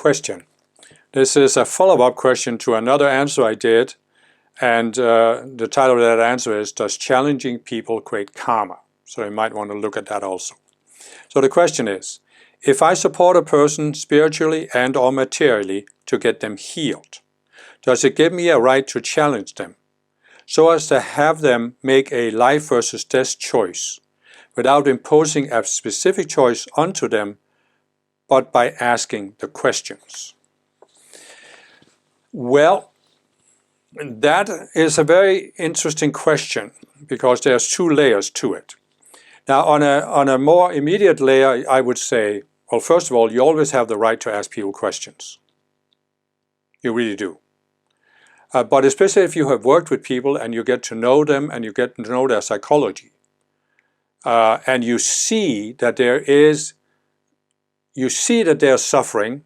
question. This is a follow-up question to another answer I did, and the title of that answer is, does challenging people create karma? So you might want to look at that also. So the question is, if I support a person spiritually and or materially to get them healed, does it give me a right to challenge them, so as to have them make a life versus death choice, without imposing a specific choice onto them, but by asking the questions? Well, that is a very interesting question, because there's two layers to it. Now, on a more immediate layer, I would say, well, first of all, you always have the right to ask people questions. You really do. But especially if you have worked with people and you get to know them and you get to know their psychology, and you see that they're suffering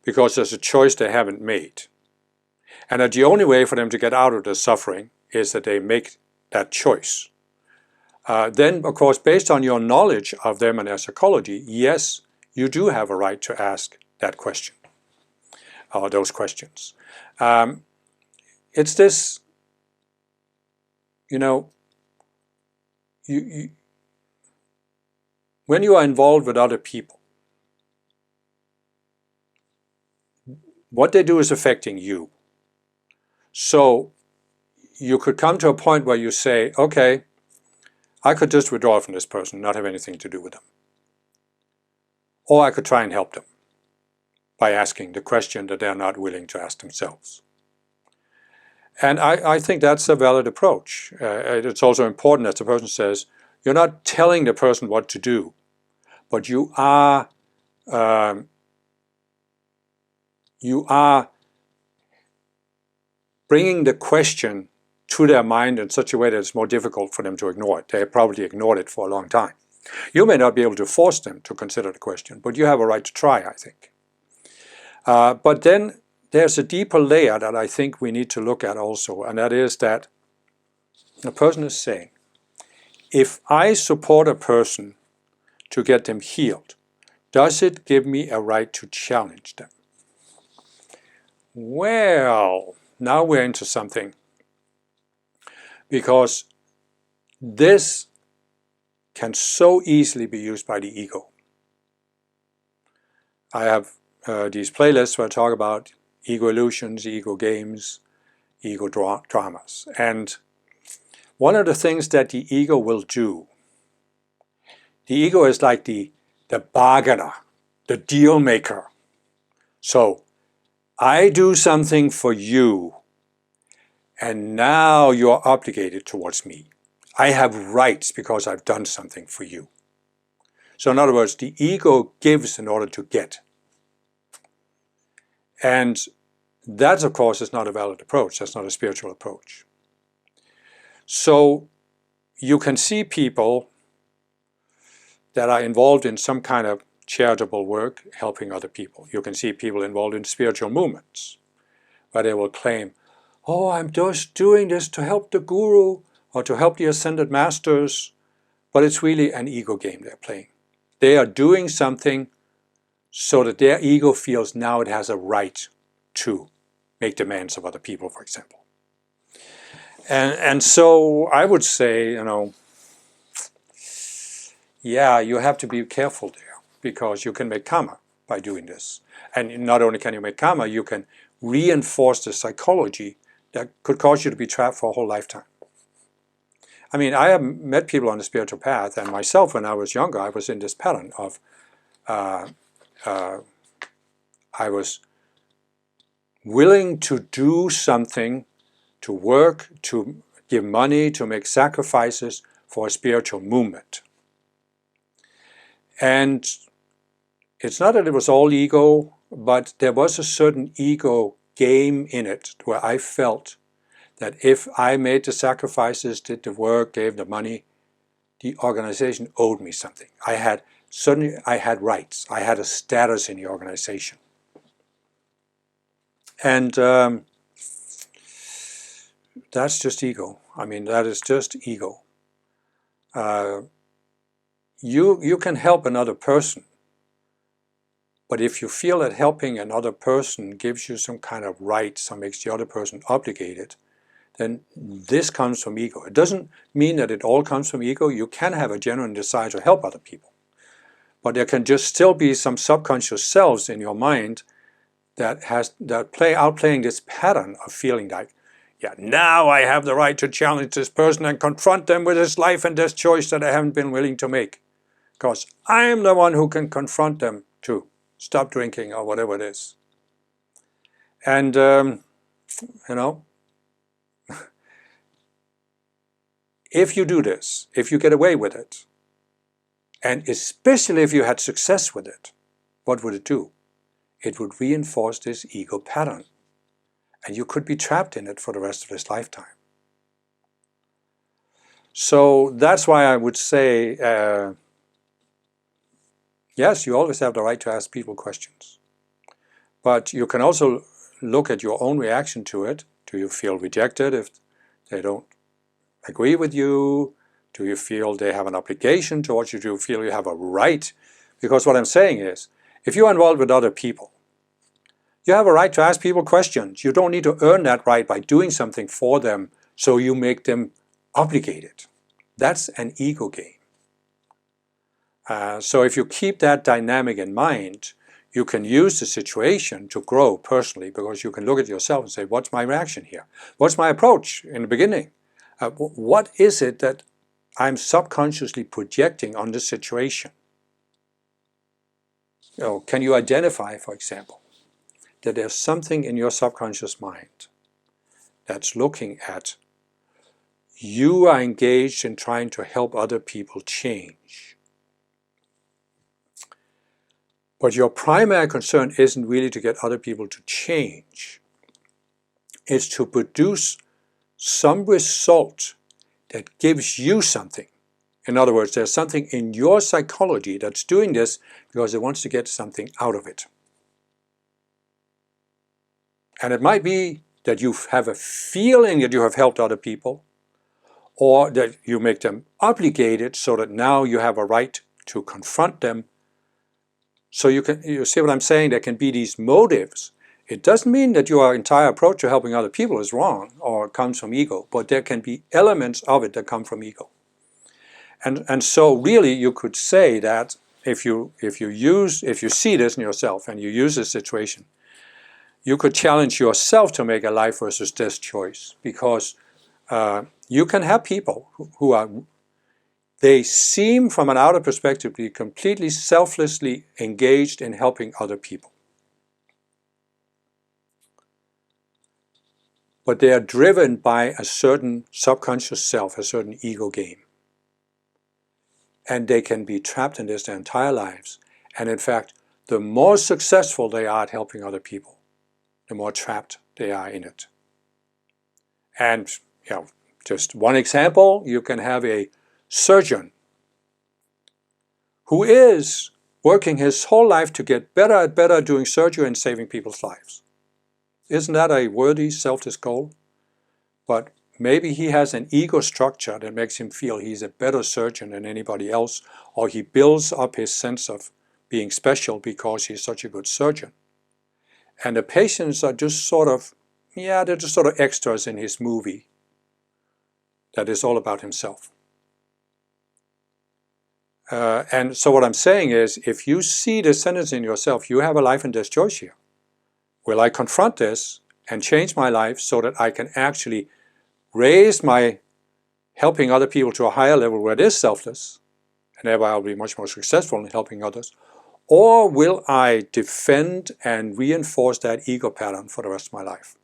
because there's a choice they haven't made, and that the only way for them to get out of the suffering is that they make that choice. Then, of course, based on your knowledge of them and their psychology, yes, you do have a right to ask that question, or those questions. It's this, when you are involved with other people, what they do is affecting you. So you could come to a point where you say, okay, I could just withdraw from this person, not have anything to do with them. Or I could try and help them by asking the question that they're not willing to ask themselves. And I think that's a valid approach. It's also important, as the person says, you're not telling the person what to do, but you are bringing the question to their mind in such a way that it's more difficult for them to ignore it. They have probably ignored it for a long time. You may not be able to force them to consider the question, but you have a right to try, I think. But then there's a deeper layer that I think we need to look at also, and that is that the person is saying, if I support a person to get them healed, does it give me a right to challenge them? Well, now we're into something, because this can so easily be used by the ego. I have these playlists where I talk about ego illusions, ego games, ego dramas. And one of the things that the ego will do, the ego is like the bargainer, the deal maker. So I do something for you, and now you're obligated towards me. I have rights because I've done something for you. So in other words, the ego gives in order to get. And that, of course, is not a valid approach. That's not a spiritual approach. So you can see people that are involved in some kind of charitable work, helping other people. You can see people involved in spiritual movements, where they will claim, oh, I'm just doing this to help the guru or to help the ascended masters, but it's really an ego game they're playing. They are doing something so that their ego feels now it has a right to make demands of other people, for example. And so I would say, yeah, you have to be careful there, because you can make karma by doing this. And not only can you make karma, you can reinforce the psychology that could cause you to be trapped for a whole lifetime. I mean, I have met people on the spiritual path, and myself, when I was younger, I was in this pattern of, I was willing to do something, to work, to give money, to make sacrifices for a spiritual movement. And it's not that it was all ego, but there was a certain ego game in it, where I felt that if I made the sacrifices, did the work, gave the money, the organization owed me something. I had rights. I had a status in the organization. And that's just ego. I mean, that is just ego. You can help another person But if you feel that helping another person gives you some kind of right, some makes the other person obligated, then this comes from ego. It doesn't mean that it all comes from ego. You can have a genuine desire to help other people. But there can just still be some subconscious selves in your mind that outplaying this pattern of feeling like, yeah, now I have the right to challenge this person and confront them with this life and death choice that I haven't been willing to make. Because I am the one who can confront them to stop drinking or whatever it is. And, you know, if you do this, if you get away with it, and especially if you had success with it, what would it do? It would reinforce this ego pattern. And you could be trapped in it for the rest of this lifetime. So that's why I would say, yes, you always have the right to ask people questions. But you can also look at your own reaction to it. Do you feel rejected if they don't agree with you? Do you feel they have an obligation towards you? Do you feel you have a right? Because what I'm saying is, if you're involved with other people, you have a right to ask people questions. You don't need to earn that right by doing something for them so you make them obligated. That's an ego game. So if you keep that dynamic in mind, you can use the situation to grow personally, because you can look at yourself and say, what's my reaction here? What's my approach in the beginning? What is it that I'm subconsciously projecting on this situation? You know, can you identify, for example, that there's something in your subconscious mind that's looking at you are engaged in trying to help other people change. But your primary concern isn't really to get other people to change. It's to produce some result that gives you something. In other words, there's something in your psychology that's doing this because it wants to get something out of it. And it might be that you have a feeling that you have helped other people, or that you make them obligated so that now you have a right to confront them. So you see what I'm saying? There can be these motives. It doesn't mean that your entire approach to helping other people is wrong or comes from ego, but there can be elements of it that come from ego. And so really you could say that if you see this in yourself and you use this situation, you could challenge yourself to make a life versus death choice, because you can have people they seem from an outer perspective to be completely selflessly engaged in helping other people. But they are driven by a certain subconscious self, a certain ego game. And they can be trapped in this their entire lives. And in fact, the more successful they are at helping other people, the more trapped they are in it. And just one example, you can have a surgeon who is working his whole life to get better and better doing surgery and saving people's lives. Isn't that a worthy, selfless goal? But maybe he has an ego structure that makes him feel he's a better surgeon than anybody else, or he builds up his sense of being special because he's such a good surgeon. And the patients are just sort of, they're just sort of extras in his movie that is all about himself. And so what I'm saying is, if you see this sentence in yourself, you have a life and death choice here. Will I confront this and change my life so that I can actually raise my helping other people to a higher level where it is selfless, and thereby I'll be much more successful in helping others? Or will I defend and reinforce that ego pattern for the rest of my life?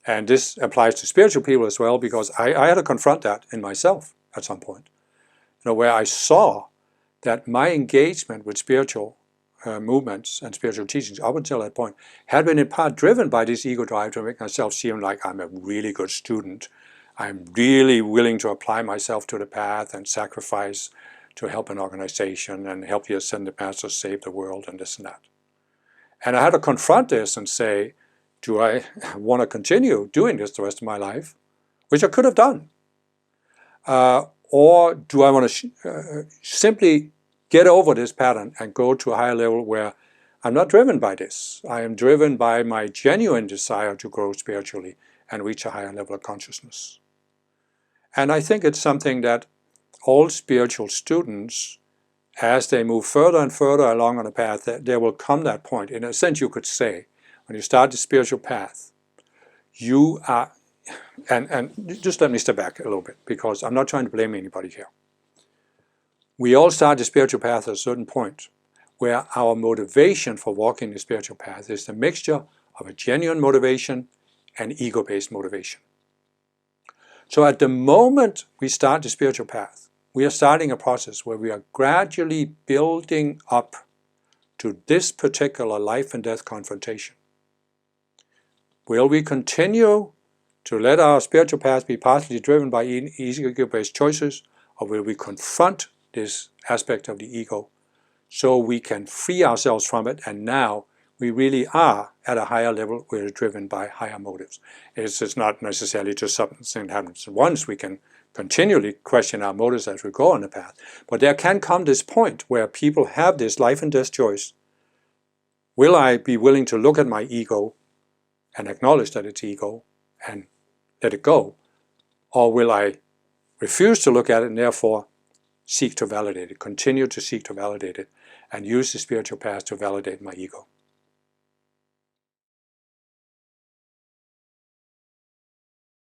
And this applies to spiritual people as well, because I had to confront that in myself at some point. Where I saw that my engagement with spiritual movements and spiritual teachings up until that point had been in part driven by this ego drive to make myself seem like I'm a really good student. I'm really willing to apply myself to the path and sacrifice to help an organization and help the ascended masters save the world and this and that. And I had to confront this and say, do I want to continue doing this the rest of my life? Which I could have done. Or do I want to simply get over this pattern and go to a higher level where I'm not driven by this. I am driven by my genuine desire to grow spiritually and reach a higher level of consciousness. And I think it's something that all spiritual students, as they move further and further along on the path, there will come that point. In a sense, you could say, when you start the spiritual path, you are, and just let me step back a little bit, because I'm not trying to blame anybody here. We all start the spiritual path at a certain point where our motivation for walking the spiritual path is the mixture of a genuine motivation and ego-based motivation. So at the moment we start the spiritual path, we are starting a process where we are gradually building up to this particular life and death confrontation. Will we continue to let our spiritual path be partly driven by ego-based choices, or will we confront this aspect of the ego so we can free ourselves from it, and now we really are at a higher level where it's driven by higher motives? It's not necessarily just something that happens once. We can continually question our motives as we go on the path. But there can come this point where people have this life and death choice. Will I be willing to look at my ego and acknowledge that it's ego and let it go? Or will I refuse to look at it and therefore seek to validate it, continue to seek to validate it, and use the spiritual path to validate my ego?